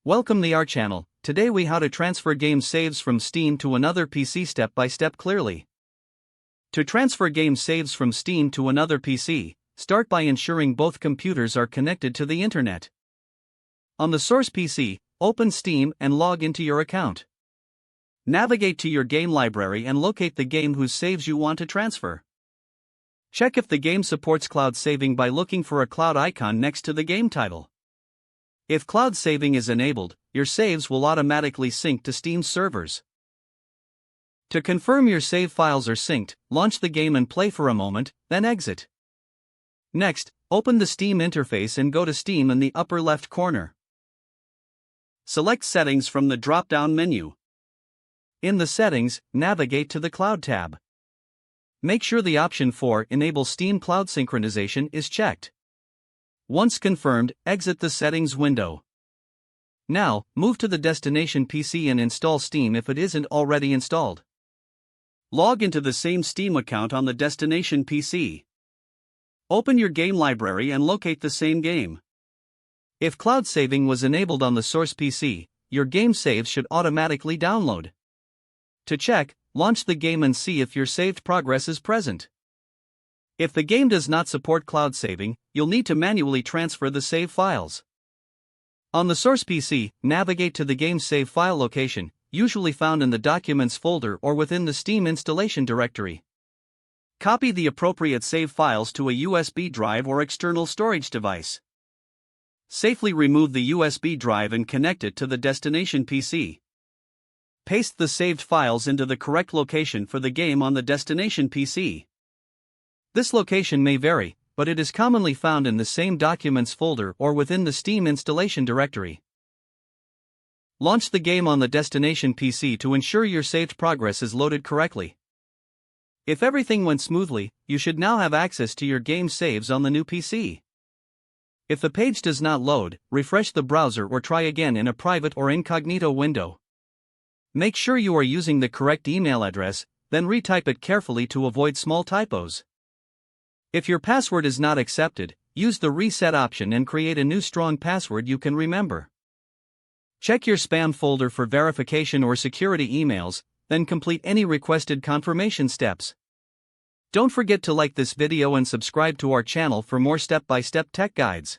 Welcome to our channel. Today we how to transfer game saves from Steam to another PC step by step clearly. To transfer game saves from Steam to another PC, start by ensuring both computers are connected to the internet. On the source PC, open Steam and log into your account. Navigate to your game library and locate the game whose saves you want to transfer. Check if the game supports cloud saving by looking for a cloud icon next to the game title. If cloud saving is enabled, your saves will automatically sync to Steam's servers. To confirm your save files are synced, launch the game and play for a moment, then exit. Next, open the Steam interface and go to Steam in the upper left corner. Select Settings from the drop-down menu. In the Settings, navigate to the Cloud tab. Make sure the option for Enable Steam Cloud Synchronization is checked. Once confirmed, exit the settings window. Now, move to the destination PC and install Steam if it isn't already installed. Log into the same Steam account on the destination PC. Open your game library and locate the same game. If cloud saving was enabled on the source PC, your game saves should automatically download. To check, launch the game and see if your saved progress is present. If the game does not support cloud saving, you'll need to manually transfer the save files. On the source PC, navigate to the game's save file location, usually found in the Documents folder or within the Steam installation directory. Copy the appropriate save files to a USB drive or external storage device. Safely remove the USB drive and connect it to the destination PC. Paste the saved files into the correct location for the game on the destination PC. This location may vary, but it is commonly found in the same Documents folder or within the Steam installation directory. Launch the game on the destination PC to ensure your saved progress is loaded correctly. If everything went smoothly, you should now have access to your game saves on the new PC. If the page does not load, refresh the browser or try again in a private or incognito window. Make sure you are using the correct email address, then retype it carefully to avoid small typos. If your password is not accepted, use the reset option and create a new strong password you can remember. Check your spam folder for verification or security emails, then complete any requested confirmation steps. Don't forget to like this video and subscribe to our channel for more step-by-step tech guides.